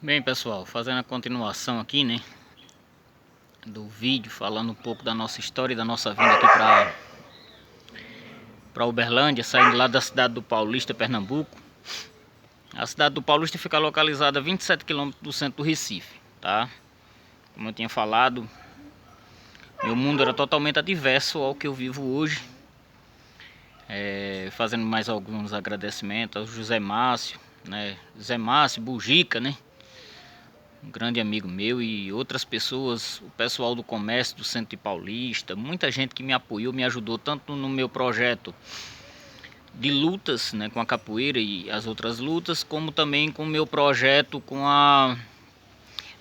Bem, pessoal, fazendo a continuação aqui, né, do vídeo, falando um pouco da nossa história e da nossa vinda aqui para Uberlândia, saindo lá da cidade do Paulista, Pernambuco. A cidade do Paulista fica localizada a 27 quilômetros do centro do Recife, tá? Como eu tinha falado, meu mundo era totalmente adverso ao que eu vivo hoje. Fazendo mais alguns agradecimentos ao José Márcio, né, Zé Márcio, Bujica, né? Um grande amigo meu e outras pessoas, o pessoal do comércio do Centro de Paulista, muita gente que me apoiou, me ajudou tanto no meu projeto de lutas, né, com a capoeira e as outras lutas, como também com o meu projeto com a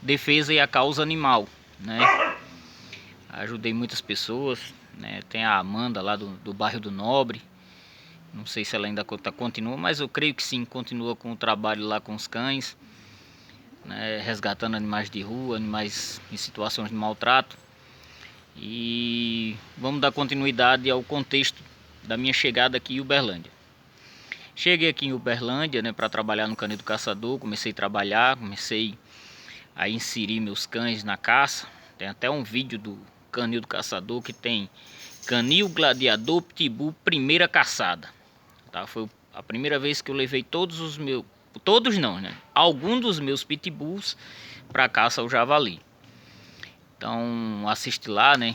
defesa e a causa animal, né? Ajudei muitas pessoas, né? Tem a Amanda lá do bairro do Nobre, não sei se ela ainda continua, mas eu creio que sim, continua com o trabalho lá com os cães, né, resgatando animais de rua, animais em situações de maltrato. E vamos dar continuidade ao contexto da minha chegada aqui em Uberlândia. Cheguei aqui em Uberlândia, né, para trabalhar no Canil do Caçador. Comecei a trabalhar, comecei a inserir meus cães na caça. Tem até um vídeo do Canil do Caçador que tem Canil Gladiador Pitbull Primeira Caçada, tá? Foi a primeira vez que eu levei todos os meus, todos não, né? Alguns dos meus pitbulls para caça ao javali. Então assiste lá, né?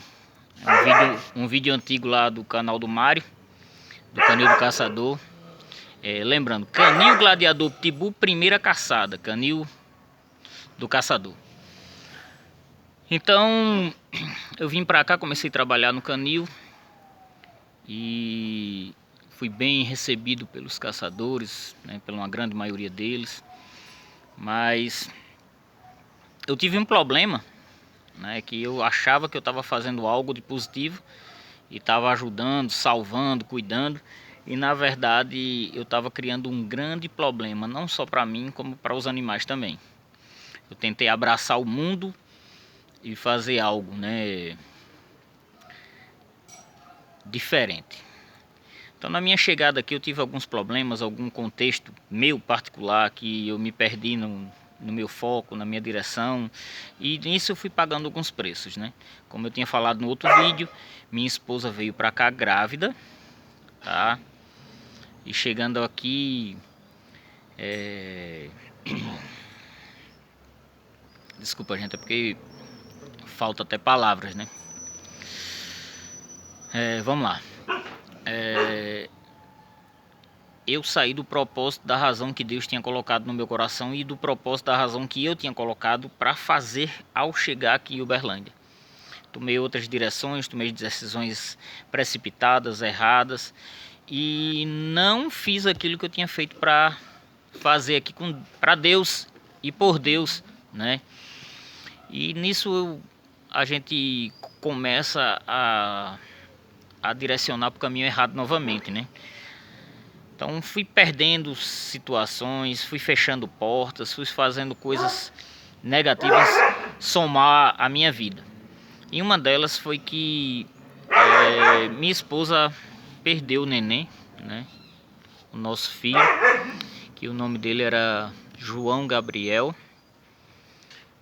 Um vídeo antigo lá do canal do Mário, do Canil do Caçador. Lembrando, Canil Gladiador Pitbull Primeira Caçada, Canil do Caçador. Então eu vim pra cá, comecei a trabalhar no canil e fui bem recebido pelos caçadores, né, pela uma grande maioria deles. Mas eu tive um problema, né, que eu achava que eu estava fazendo algo de positivo e estava ajudando, salvando, cuidando, e na verdade eu estava criando um grande problema, não só para mim, como para os animais também. Eu tentei abraçar o mundo e fazer algo, né, diferente. Então na minha chegada aqui eu tive alguns problemas, algum contexto meu particular que eu me perdi no meu foco, na minha direção, e nisso eu fui pagando alguns preços, né? Como eu tinha falado no outro vídeo, minha esposa veio para cá grávida, tá? E chegando aqui, desculpa gente, é porque falta até palavras, né? Vamos lá. Eu saí do propósito, da razão que Deus tinha colocado no meu coração e do propósito, da razão que eu tinha colocado para fazer ao chegar aqui em Uberlândia. Tomei outras direções, tomei decisões precipitadas, erradas, e não fiz aquilo que eu tinha feito para fazer aqui para Deus e por Deus, né? E nisso a gente começa a direcionar para o caminho errado novamente, né? Então fui perdendo situações, fui fechando portas, fui fazendo coisas negativas somar a minha vida. E uma delas foi que minha esposa perdeu o neném, né? O nosso filho, que o nome dele era João Gabriel.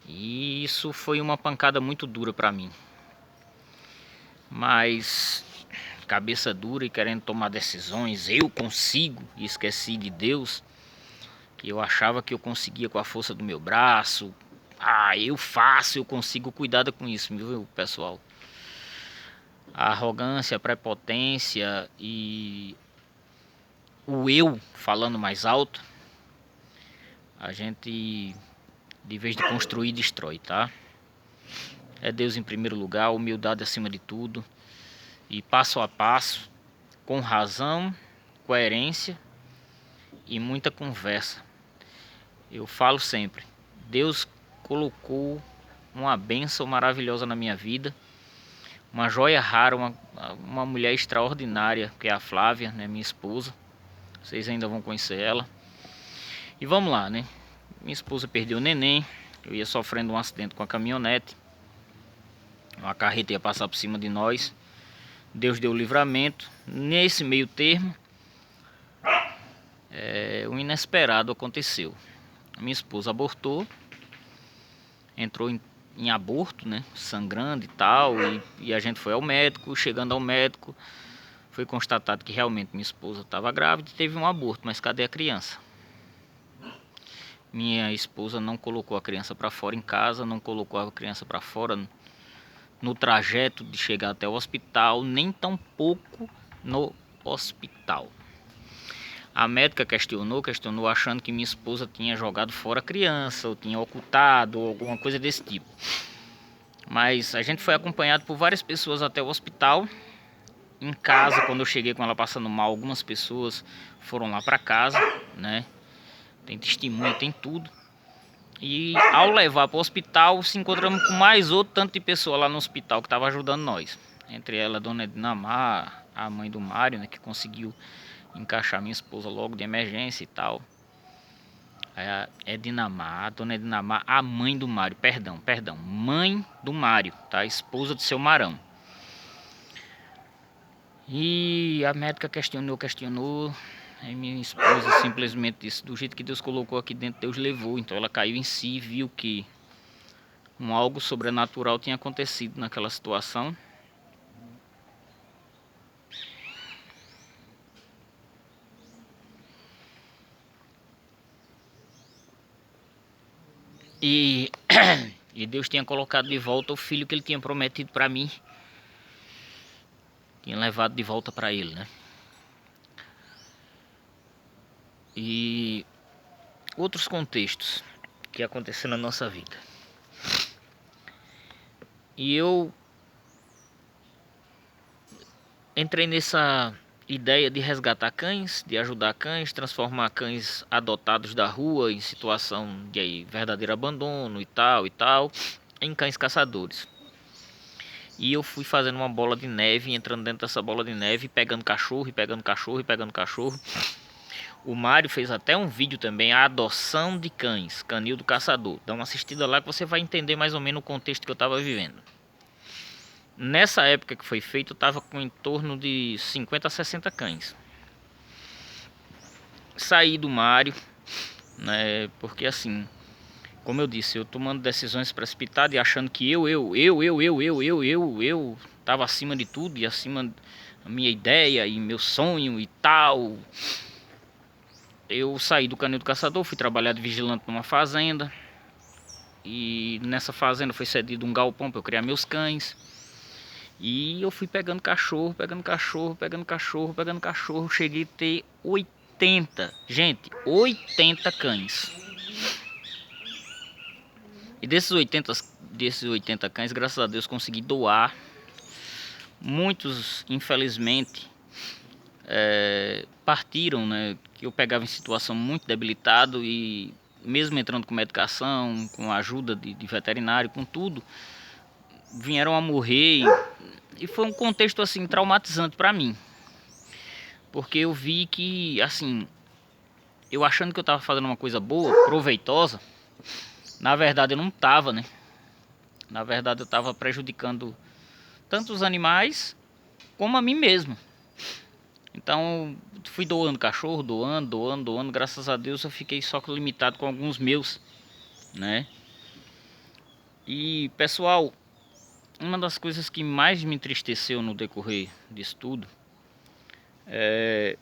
E isso foi uma pancada muito dura para mim. Mas cabeça dura e querendo tomar decisões, eu consigo, e esqueci de Deus, que eu achava que eu conseguia com a força do meu braço. Eu faço, eu consigo, cuidado com isso, viu, pessoal? A arrogância, a prepotência e o eu falando mais alto, a gente, de vez de construir, destrói, tá? É Deus em primeiro lugar, humildade acima de tudo, e passo a passo, com razão, coerência e muita conversa. Eu falo sempre, Deus colocou uma bênção maravilhosa na minha vida, uma joia rara, uma mulher extraordinária, que é a Flávia, né, minha esposa. Vocês ainda vão conhecer ela. E vamos lá, né? Minha esposa perdeu o neném, eu ia sofrendo um acidente com a caminhonete, uma carreta ia passar por cima de nós. Deus deu o livramento. Nesse meio termo, o inesperado aconteceu. A minha esposa abortou entrou em aborto, né, sangrando e tal, e a gente foi ao médico. Chegando ao médico, foi constatado que realmente minha esposa estava grávida e teve um aborto, mas cadê a criança? Minha esposa não colocou a criança para fora em casa, não colocou a criança para fora no trajeto de chegar até o hospital, nem tampouco no hospital. A médica questionou achando que minha esposa tinha jogado fora a criança, ou tinha ocultado, ou alguma coisa desse tipo. Mas a gente foi acompanhado por várias pessoas até o hospital. Em casa, quando eu cheguei com ela passando mal, algumas pessoas foram lá para casa, né? Tem testemunha, tem tudo. E ao levar para o hospital, se encontramos com mais outro tanto de pessoa lá no hospital que estava ajudando nós. Entre elas, a dona Edinamar, a mãe do Mário, né, que conseguiu encaixar minha esposa logo de emergência e tal. A Edinamar, a dona Edinamar, a mãe do Mário, perdão, mãe do Mário, tá? Esposa do seu Marão. E a médica questionou. Aí minha esposa simplesmente disse: do jeito que Deus colocou aqui dentro, Deus levou. Então ela caiu em si e viu que algo sobrenatural tinha acontecido naquela situação. E, e Deus tinha colocado de volta o filho que ele tinha prometido para mim. Tinha levado de volta para ele, né? E outros contextos que aconteceram na nossa vida. E eu entrei nessa ideia de resgatar cães, de ajudar cães, transformar cães adotados da rua em situação de verdadeiro abandono e tal, em cães caçadores. E eu fui fazendo uma bola de neve, entrando dentro dessa bola de neve, pegando cachorro, e pegando cachorro, e pegando cachorro. O Mário fez até um vídeo também, a adoção de cães, Canil do Caçador. Dá uma assistida lá que você vai entender mais ou menos o contexto que eu estava vivendo. Nessa época que foi feito, eu estava com em torno de 50 a 60 cães. Saí do Mário, né, porque assim, como eu disse, eu tomando decisões precipitadas e achando que eu estava acima de tudo e acima da minha ideia e meu sonho e tal. Eu saí do Canil do Caçador, fui trabalhar de vigilante numa fazenda. E nessa fazenda foi cedido um galpão para eu criar meus cães. E eu fui pegando cachorro, pegando cachorro, pegando cachorro, pegando cachorro. Cheguei a ter 80, gente, 80 cães. E desses 80 cães, graças a Deus, consegui doar. Muitos, infelizmente, partiram, né? Que eu pegava em situação muito debilitado e mesmo entrando com medicação, com a ajuda de veterinário, com tudo, vieram a morrer e foi um contexto assim traumatizante para mim, porque eu vi que assim, eu achando que eu estava fazendo uma coisa boa, proveitosa, na verdade eu não estava, né? Na verdade eu estava prejudicando tanto os animais como a mim mesmo. Então fui doando cachorro, doando. Graças a Deus eu fiquei só limitado com alguns meus, né? E pessoal, uma das coisas que mais me entristeceu no decorrer disso tudo é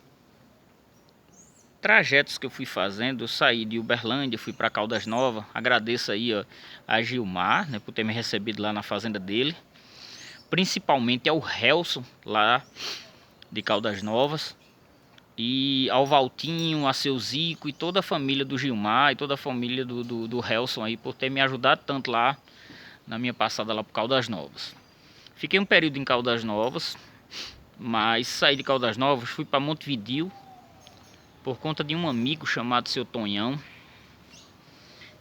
trajetos que eu fui fazendo. Eu saí de Uberlândia, fui para Caldas Novas. Agradeço aí a Gilmar, né, por ter me recebido lá na fazenda dele, principalmente ao Helson lá de Caldas Novas, e ao Valtinho, a seu Zico e toda a família do Gilmar e toda a família do Helson aí por ter me ajudado tanto lá na minha passada lá por Caldas Novas. Fiquei um período em Caldas Novas, mas saí de Caldas Novas, fui para Montevidéu por conta de um amigo chamado Seu Tonhão,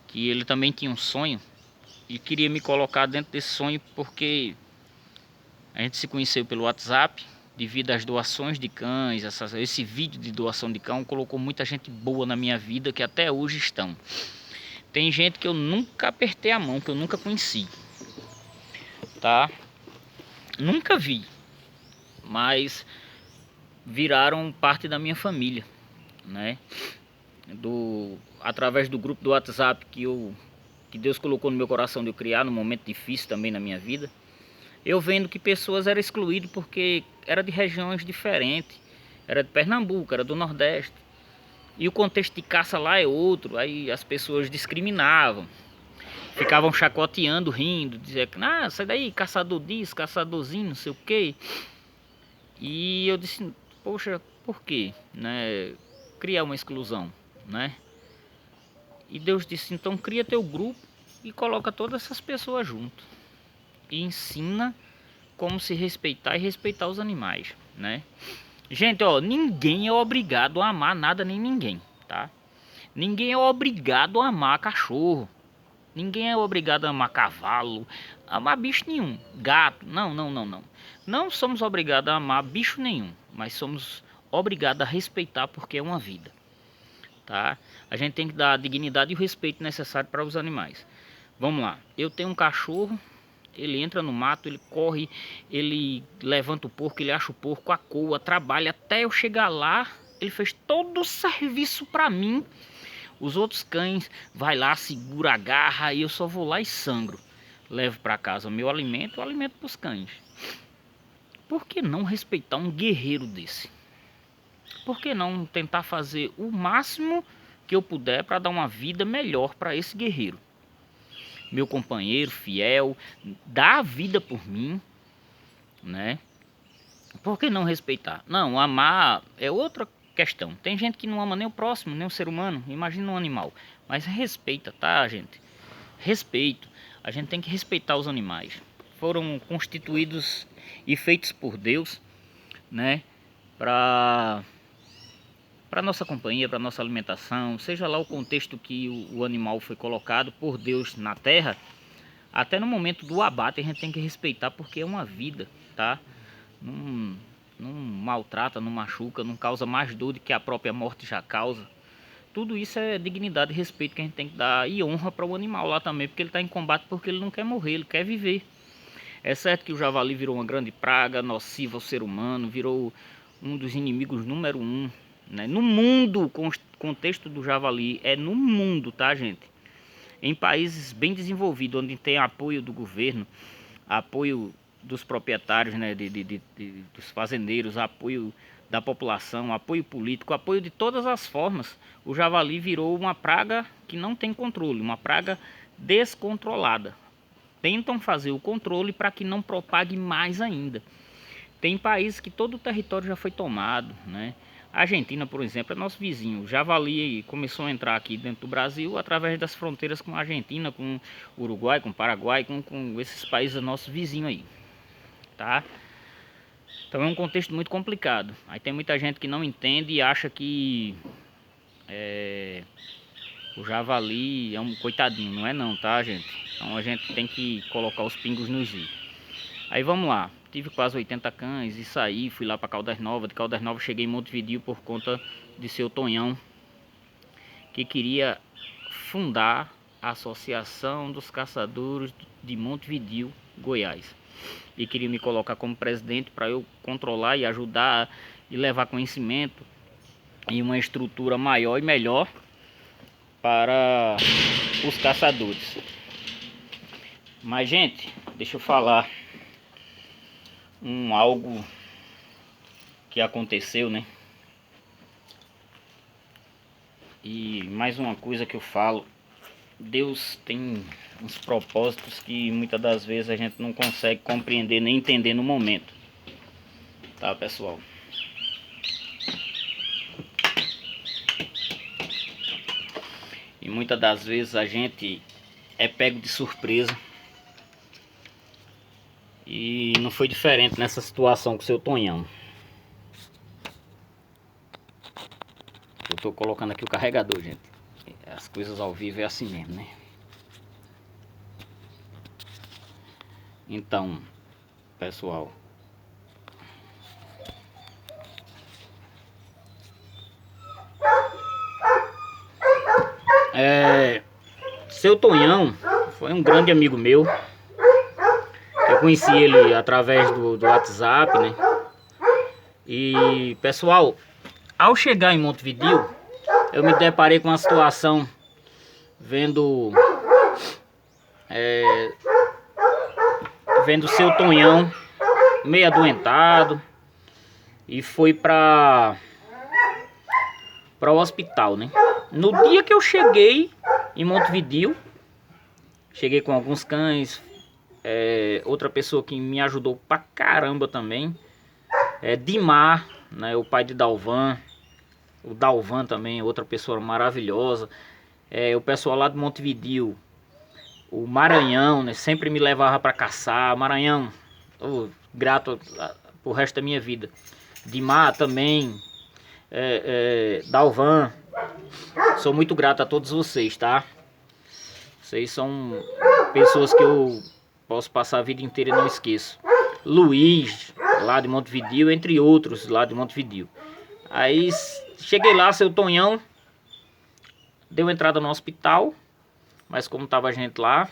que ele também tinha um sonho e queria me colocar dentro desse sonho, porque a gente se conheceu pelo WhatsApp devido às doações de cães. Esse vídeo de doação de cão colocou muita gente boa na minha vida que até hoje estão. Tem gente que eu nunca apertei a mão, que eu nunca conheci, tá? Nunca vi, mas viraram parte da minha família, né? Através do grupo do WhatsApp que eu que Deus colocou no meu coração de eu criar num momento difícil também na minha vida, eu vendo que pessoas eram excluídas porque era de regiões diferentes, era de Pernambuco, era do Nordeste, e o contexto de caça lá é outro, aí as pessoas discriminavam, ficavam chacoteando, rindo, dizendo que sai daí, caçador disso, caçadorzinho, não sei o que. E eu disse, poxa, por quê, né, criar uma exclusão, né? E Deus disse, então cria teu grupo e coloca todas essas pessoas junto e ensina como se respeitar e respeitar os animais, né? Gente, ó, ninguém é obrigado a amar nada nem ninguém, tá? Ninguém é obrigado a amar cachorro. Ninguém é obrigado a amar cavalo, amar bicho nenhum, gato, não, não, não, não. Não somos obrigados a amar bicho nenhum, mas somos obrigados a respeitar porque é uma vida, tá? A gente tem que dar a dignidade e o respeito necessário para os animais. Vamos lá, eu tenho um cachorro, ele entra no mato, ele corre, ele levanta o porco, ele acha o porco, acoa, trabalha até eu chegar lá, ele fez todo o serviço para mim. Os outros cães vai lá, segura a garra e eu só vou lá e sangro. Levo para casa o meu alimento, o alimento para os cães. Por que não respeitar um guerreiro desse? Por que não tentar fazer o máximo que eu puder para dar uma vida melhor para esse guerreiro? Meu companheiro fiel, dá a vida por mim, né? Por que não respeitar? Não, amar é outra questão. Tem gente que não ama nem o próximo, nem o ser humano, imagina um animal. Mas respeita, tá, gente? Respeito. A gente tem que respeitar os animais. Foram constituídos e feitos por Deus, né? Para nossa companhia, para nossa alimentação, seja lá o contexto que o animal foi colocado por Deus na terra, até no momento do abate a gente tem que respeitar porque é uma vida, tá? Não maltrata, não machuca, não causa mais dor do que a própria morte já causa. Tudo isso é dignidade e respeito que a gente tem que dar e honra para o animal lá também, porque ele está em combate porque ele não quer morrer, ele quer viver. É certo que o javali virou uma grande praga, nociva ao ser humano, virou um dos inimigos número 1, né? No mundo, o contexto do javali é no mundo, tá, gente? Em países bem desenvolvidos, onde tem apoio do governo, apoio dos proprietários, né, dos fazendeiros, apoio da população, apoio político, apoio de todas as formas, o javali virou uma praga que não tem controle, uma praga descontrolada. Tentam fazer o controle para que não propague mais ainda. Tem países que todo o território já foi tomado, né? A Argentina, por exemplo, é nosso vizinho. O javali começou a entrar aqui dentro do Brasil através das fronteiras com a Argentina, com o Uruguai, com o Paraguai, com esses países nossos vizinhos aí, tá? Então é um contexto muito complicado. Aí tem muita gente que não entende e acha que o javali é um coitadinho. Não é não, tá, gente? Então a gente tem que colocar os pingos nos i. Aí vamos lá. Tive quase 80 cães e saí, fui lá para Caldas Novas. De Caldas Novas cheguei em Montevidéu por conta de seu Tonhão, que queria fundar a Associação dos Caçadores de Montevidéu, Goiás. E queria me colocar como presidente para eu controlar e ajudar e levar conhecimento e uma estrutura maior e melhor para os caçadores. Mas, gente, deixa eu falar algo que aconteceu, né? E mais uma coisa que eu falo, Deus tem uns propósitos que muitas das vezes a gente não consegue compreender nem entender no momento, tá, pessoal? E muitas das vezes a gente é pego de surpresa. E não foi diferente nessa situação com o seu Tonhão. Eu tô colocando aqui o carregador, gente. As coisas ao vivo é assim mesmo, né? Então, pessoal, seu Tonhão foi um grande amigo meu. Eu conheci ele através do WhatsApp, né? E, pessoal, ao chegar em Montevidéu, eu me deparei com uma situação vendo vendo o seu Tonhão meio adoentado e foi para o hospital, né? No dia que eu cheguei em Montevidéu, cheguei com alguns cães, outra pessoa que me ajudou pra caramba também é Dimar, né? O pai de Dalvan, o Dalvan também, outra pessoa maravilhosa. O pessoal lá de Montevidéu, o Maranhão, né? Sempre me levava pra caçar. Maranhão, grato pro resto da minha vida. Dimar também, Dalvan, sou muito grato a todos vocês, tá? Vocês são pessoas que eu posso passar a vida inteira e não esqueço. Luiz, lá de Montevidéu, entre outros lá de Montevidéu. Aí cheguei lá, seu Tonhão deu entrada no hospital, mas como tava a gente lá,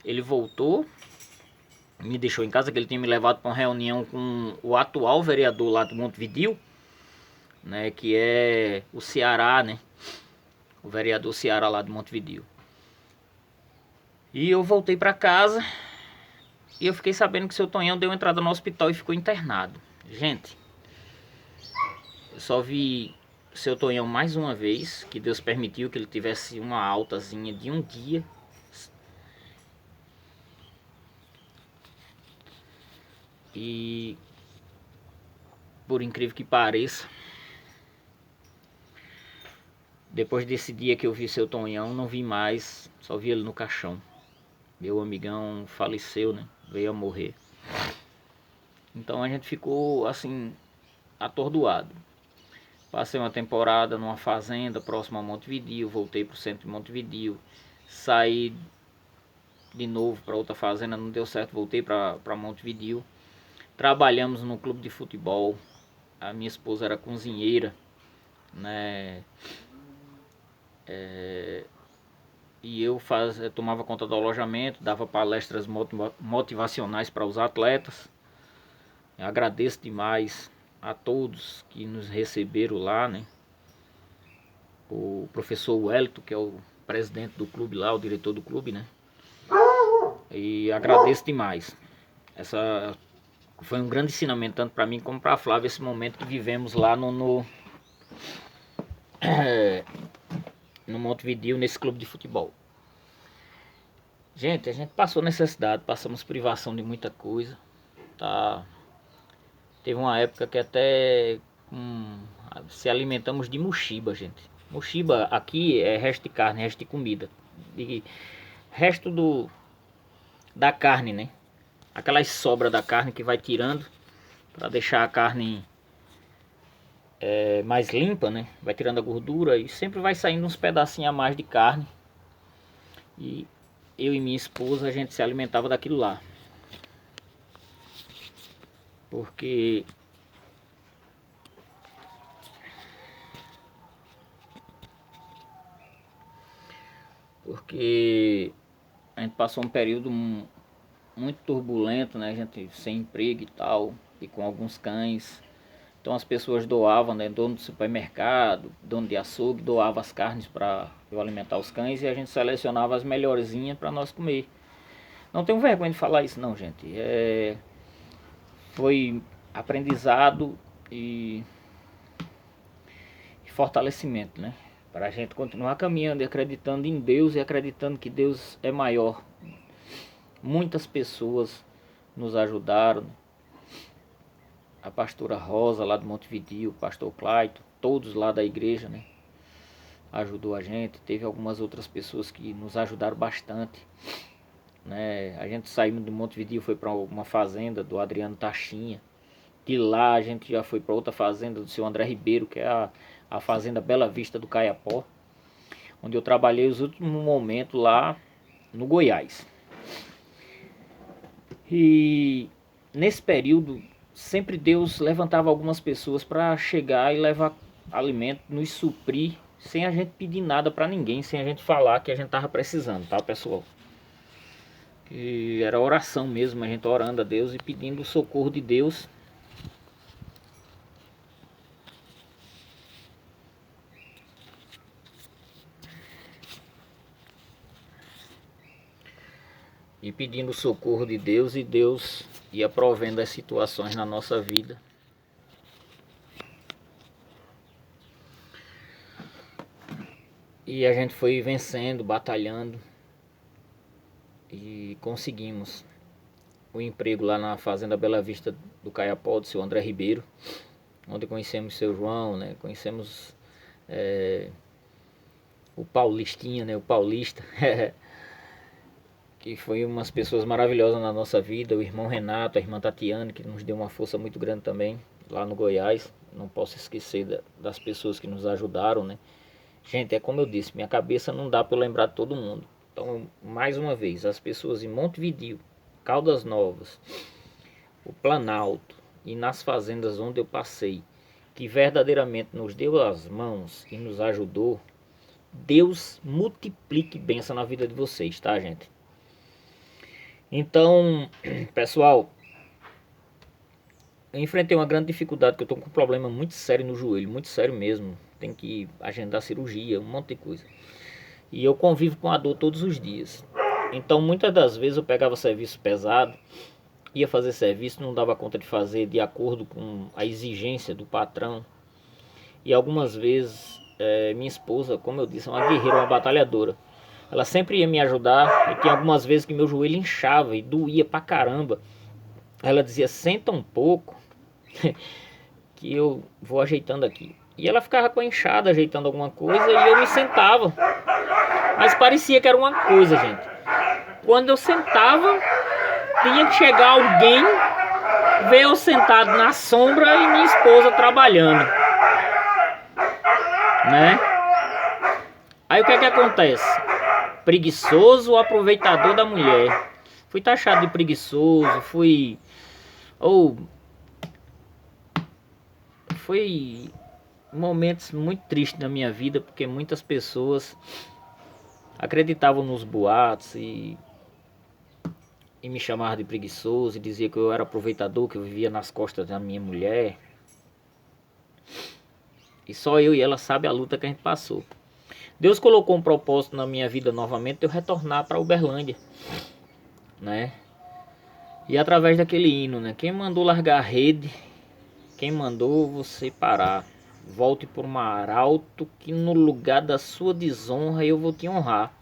ele voltou, me deixou em casa, que ele tinha me levado para uma reunião com o atual vereador lá de Montevidéu, né, que é o Ceará, né, o vereador Ceará lá de Montevidéu. E eu voltei para casa e eu fiquei sabendo que seu Tonhão deu entrada no hospital e ficou internado. Gente, eu só vi seu Tonhão mais uma vez, que Deus permitiu que ele tivesse uma altazinha de um dia. E por incrível que pareça, depois desse dia que eu vi seu Tonhão, não vi mais, só vi ele no caixão. Meu amigão faleceu, né? Veio a morrer. Então a gente ficou assim, atordoado. Passei uma temporada numa fazenda próxima a Montevidéu, voltei para o centro de Montevidéu, saí de novo para outra fazenda, não deu certo, voltei para Montevidéu. Trabalhamos no clube de futebol, a minha esposa era cozinheira, né? E eu tomava conta do alojamento, dava palestras motivacionais para os atletas. Eu agradeço demais a todos que nos receberam lá, né? O professor Wellington, que é o presidente do clube lá, o diretor do clube, né? E agradeço demais. Essa foi um grande ensinamento tanto para mim como para a Flávia, esse momento que vivemos lá no Montevidéu, nesse clube de futebol. Gente, a gente passou necessidade, passamos privação de muita coisa, tá? Teve uma época que até se alimentamos de mochiba, gente. Mochiba aqui é resto de carne, resto de comida, de resto da carne, né? Aquelas sobras da carne que vai tirando para deixar a carne mais limpa, né? Vai tirando a gordura e sempre vai saindo uns pedacinhos a mais de carne. E eu e minha esposa, a gente se alimentava daquilo lá. Porque a gente passou um período muito turbulento, né? A gente sem emprego e tal, e com alguns cães. Então as pessoas doavam, né? Dono do supermercado, dono de açougue, doava as carnes para eu alimentar os cães e a gente selecionava as melhorzinhas para nós comer. Não tenho vergonha de falar isso não, gente. Foi aprendizado e fortalecimento, né? Para a gente continuar caminhando e acreditando em Deus e acreditando que Deus é maior. Muitas pessoas nos ajudaram. A pastora Rosa lá de Montevidéu, o pastor Claito, todos lá da igreja, né? Ajudou a gente. Teve algumas outras pessoas que nos ajudaram bastante, né? A gente saiu de Montevidéu, foi para uma fazenda do Adriano Tachinha. De lá a gente já foi para outra fazenda do seu André Ribeiro, que é a fazenda Bela Vista do Caiapó, onde eu trabalhei os últimos momentos lá no Goiás. E nesse período sempre Deus levantava algumas pessoas para chegar e levar alimento, nos suprir, sem a gente pedir nada para ninguém, sem a gente falar que a gente tava precisando, tá, pessoal? Que era oração mesmo, a gente orando a Deus e pedindo o socorro de Deus. e pedindo o socorro de Deus, e Deus ia provendo as situações na nossa vida. E a gente foi vencendo, batalhando e conseguimos o emprego lá na Fazenda Bela Vista do Caiapó, do seu André Ribeiro, onde conhecemos o seu João, né? Conhecemos o Paulistinha, né? O Paulista, que foi umas pessoas maravilhosas na nossa vida, o irmão Renato, a irmã Tatiana, que nos deu uma força muito grande também, lá no Goiás. Não posso esquecer das pessoas que nos ajudaram, né? Gente, é como eu disse, minha cabeça não dá para eu lembrar de todo mundo. Então, mais uma vez, as pessoas em Montevidéu, Caldas Novas, o Planalto e nas fazendas onde eu passei, que verdadeiramente nos deu as mãos e nos ajudou, Deus multiplique bênção na vida de vocês, tá, gente? Então, pessoal, eu enfrentei uma grande dificuldade, que eu tô com um problema muito sério no joelho, muito sério mesmo. Tem que agendar cirurgia, um monte de coisa. E eu convivo com a dor todos os dias. Então, muitas das vezes eu pegava serviço pesado, ia fazer serviço, não dava conta de fazer de acordo com a exigência do patrão. E algumas vezes, minha esposa, como eu disse, é uma guerreira, uma batalhadora. Ela sempre ia me ajudar, e tinha algumas vezes que meu joelho inchava e doía pra caramba. Ela dizia, senta um pouco, que eu vou ajeitando aqui. E ela ficava com a enxada ajeitando alguma coisa e eu me sentava. Mas parecia que era uma coisa, gente. Quando eu sentava, tinha que chegar alguém, ver eu sentado na sombra e minha esposa trabalhando, né? Aí o que é que acontece? Preguiçoso ou aproveitador da mulher. Fui taxado de preguiçoso, foi momentos muito tristes na minha vida, porque muitas pessoas acreditavam nos boatos e me chamavam de preguiçoso, e dizia que eu era aproveitador, que eu vivia nas costas da minha mulher. E só eu e ela sabe a luta que a gente passou. Deus colocou um propósito na minha vida novamente de eu retornar para Uberlândia, né? E através daquele hino, né? Quem mandou largar a rede, quem mandou você parar? Volte por mar alto, que no lugar da sua desonra eu vou te honrar.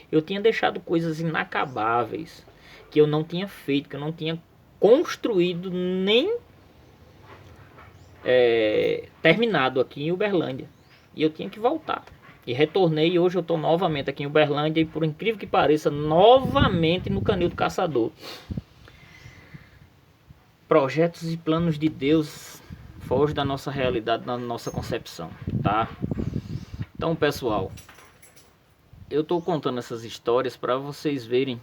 Eu tinha deixado coisas inacabáveis, que eu não tinha feito, que eu não tinha construído nem terminado aqui em Uberlândia. E eu tinha que voltar. E retornei, e hoje eu estou novamente aqui em Uberlândia, e por incrível que pareça, novamente no Canil do Caçador. Projetos e planos de Deus fogem da nossa realidade, da nossa concepção, tá? Então, pessoal, eu estou contando essas histórias para vocês verem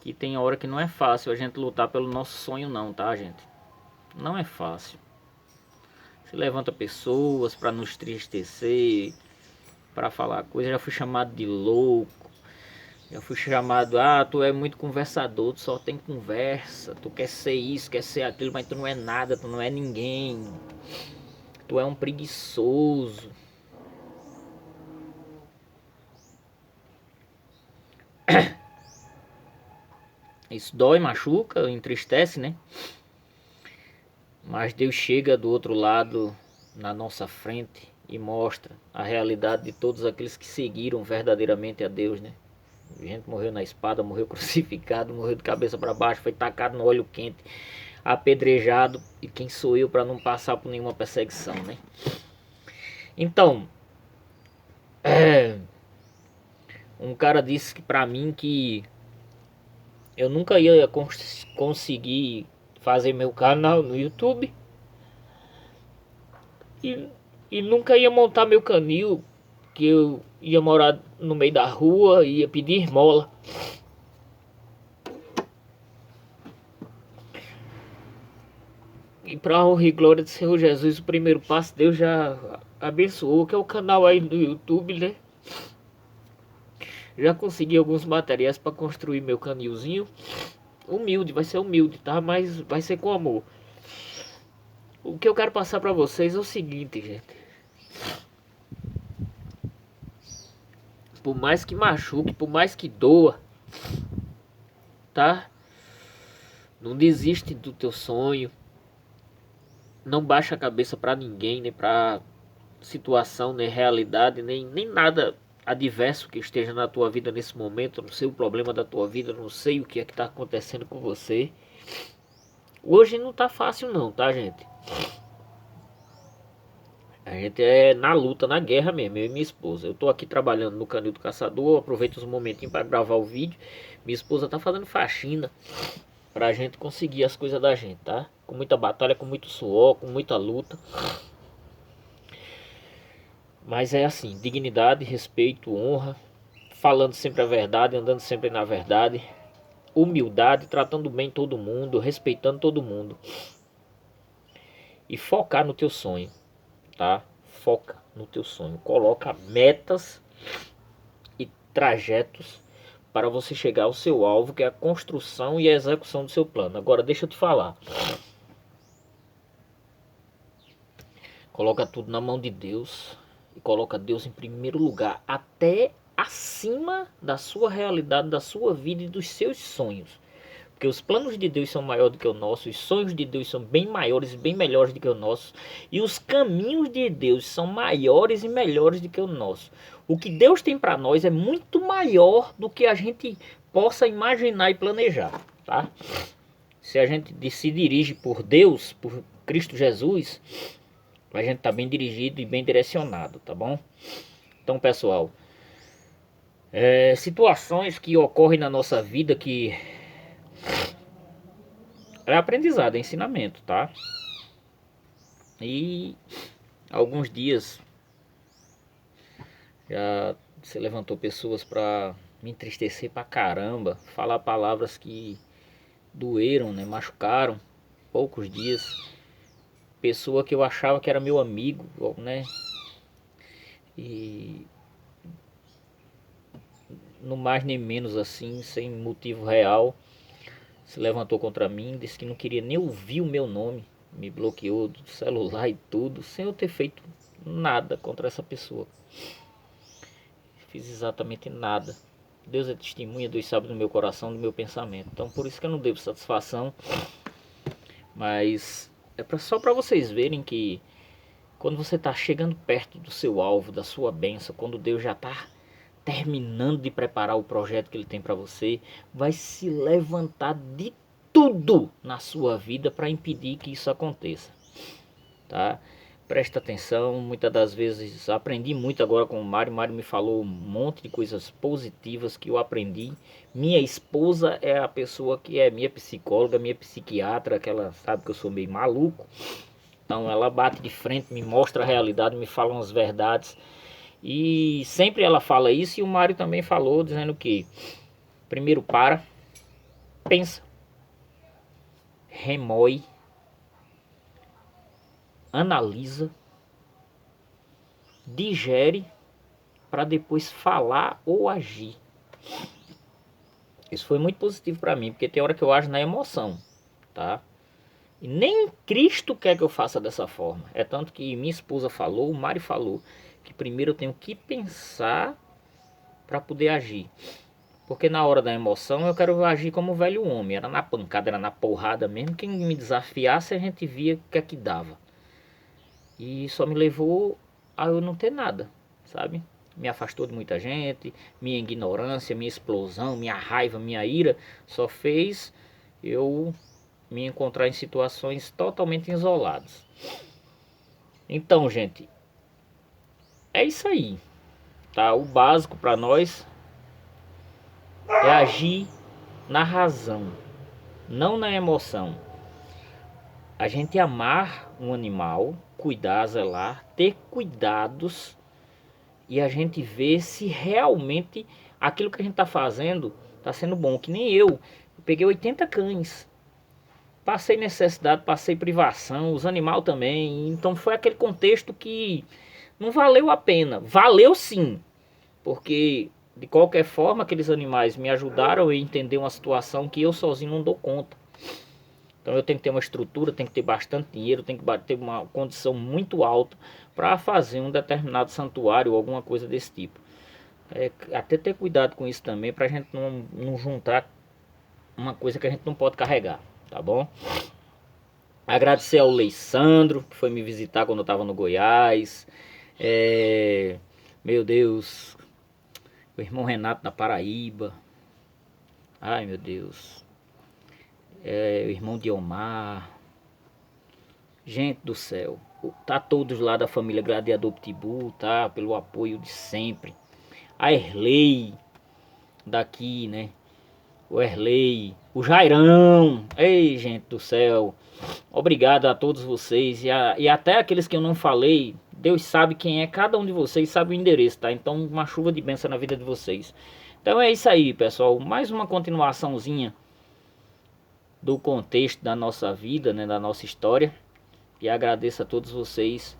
que tem hora que não é fácil a gente lutar pelo nosso sonho não, tá, gente? Não é fácil. Se levanta pessoas para nos entristecer, para falar coisa. Já fui chamado de louco, já fui chamado, tu é muito conversador, tu só tem conversa, tu quer ser isso, quer ser aquilo, mas tu não é nada, tu não é ninguém, tu é um preguiçoso. Isso dói, machuca, entristece, né? Mas Deus chega do outro lado, na nossa frente, e mostra a realidade de todos aqueles que seguiram verdadeiramente a Deus, né? A gente morreu na espada, morreu crucificado, morreu de cabeça para baixo, foi tacado no óleo quente, apedrejado. E quem sou eu para não passar por nenhuma perseguição, né? Então, um cara disse que para mim que eu nunca ia conseguir fazer meu canal no YouTube e nunca ia montar meu canil, que eu ia morar no meio da rua e ia pedir esmola. E para honra e glória do Senhor Jesus, o primeiro passo Deus já abençoou, que é o canal aí do YouTube, né? Já consegui alguns materiais para construir meu canilzinho. Humilde, vai ser humilde, tá? Mas vai ser com amor. O que eu quero passar para vocês é o seguinte, gente. Por mais que machuque, por mais que doa, tá? Não desiste do teu sonho. Não baixa a cabeça pra ninguém, nem pra situação, nem realidade, nem nada adverso que esteja na tua vida nesse momento. Eu não sei o problema da tua vida, eu não sei o que é que tá acontecendo com você. Hoje não tá fácil não, tá, gente? A gente é na luta, na guerra mesmo, eu e minha esposa. Eu tô aqui trabalhando no Canil do Caçador, aproveito os momentinhos para gravar o vídeo. Minha esposa tá fazendo faxina pra gente conseguir as coisas da gente, tá? Com muita batalha, com muito suor, com muita luta. Mas é assim, dignidade, respeito, honra, falando sempre a verdade, andando sempre na verdade, humildade, tratando bem todo mundo, respeitando todo mundo. E focar no teu sonho, tá? Foca no teu sonho. Coloca metas e trajetos para você chegar ao seu alvo, que é a construção e a execução do seu plano. Agora deixa eu te falar. Coloca tudo na mão de Deus e coloca Deus em primeiro lugar, até acima da sua realidade, da sua vida e dos seus sonhos. Porque os planos de Deus são maiores do que o nosso, os sonhos de Deus são bem maiores e bem melhores do que o nosso, e os caminhos de Deus são maiores e melhores do que o nosso. O que Deus tem para nós é muito maior do que a gente possa imaginar e planejar, tá? Se a gente se dirige por Deus, por Cristo Jesus, a gente tá bem dirigido e bem direcionado, tá bom? Então, pessoal, situações que ocorrem na nossa vida que é aprendizado, é ensinamento, tá? E alguns dias já se levantou pessoas para me entristecer pra caramba, falar palavras que doeram, né, machucaram. Poucos dias, pessoa que eu achava que era meu amigo, né? E no mais nem menos assim, sem motivo real, se levantou contra mim, disse que não queria nem ouvir o meu nome, me bloqueou do celular e tudo, sem eu ter feito nada contra essa pessoa. Fiz exatamente nada. Deus é testemunha, Deus sabe do meu coração, do meu pensamento. Então por isso que eu não devo satisfação. Mas é só para vocês verem que quando você está chegando perto do seu alvo, da sua bênção, quando Deus já está terminando de preparar o projeto que Ele tem para você, vai se levantar de tudo na sua vida para impedir que isso aconteça, tá? Presta atenção, muitas das vezes aprendi muito agora com o Mário. O Mário me falou um monte de coisas positivas que eu aprendi. Minha esposa é a pessoa que é minha psicóloga, minha psiquiatra, que ela sabe que eu sou meio maluco. Então ela bate de frente, me mostra a realidade, me fala umas verdades. E sempre ela fala isso, e o Mário também falou, dizendo que primeiro para, pensa, remoe, analisa, digere para depois falar ou agir. Isso foi muito positivo para mim, porque tem hora que eu ajo na emoção, tá? E nem Cristo quer que eu faça dessa forma. É tanto que minha esposa falou, o Mário falou, que primeiro eu tenho que pensar para poder agir. Porque na hora da emoção eu quero agir como velho homem. Era na pancada, era na porrada mesmo. Quem me desafiasse a gente via o que é que dava. E só me levou a eu não ter nada, sabe? Me afastou de muita gente. Minha ignorância, minha explosão, minha raiva, minha ira só fez eu me encontrar em situações totalmente isoladas. Então, gente, é isso aí, tá? O básico para nós é agir na razão, não na emoção. A gente amar um animal, cuidar, zelar, ter cuidados e a gente ver se realmente aquilo que a gente está fazendo está sendo bom. Que nem eu peguei 80 cães, passei necessidade, passei privação, os animais também. Então foi aquele contexto que não valeu a pena. Valeu sim, porque de qualquer forma aqueles animais me ajudaram a entender uma situação que eu sozinho não dou conta. Então eu tenho que ter uma estrutura, tenho que ter bastante dinheiro, tenho que ter uma condição muito alta para fazer um determinado santuário ou alguma coisa desse tipo. Até ter cuidado com isso também, para a gente não juntar uma coisa que a gente não pode carregar, tá bom? Agradecer ao Leissandro, que foi me visitar quando eu estava no Goiás. Meu Deus, o irmão Renato da Paraíba. Ai, meu Deus. O irmão Diomar. Gente do céu. Tá todos lá da família Gladiador Pitbull, tá? Pelo apoio de sempre. A Erlei, daqui, né? O Erlei, o Jairão. Ei, gente do céu. Obrigado a todos vocês e até aqueles que eu não falei. Deus sabe quem é cada um de vocês, sabe o endereço, tá? Então uma chuva de bênção na vida de vocês. Então é isso aí, pessoal. Mais uma continuaçãozinha do contexto da nossa vida, né? Da nossa história. E agradeço a todos vocês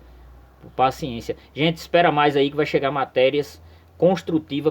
por paciência. Gente, espera mais aí que vai chegar matérias construtivas.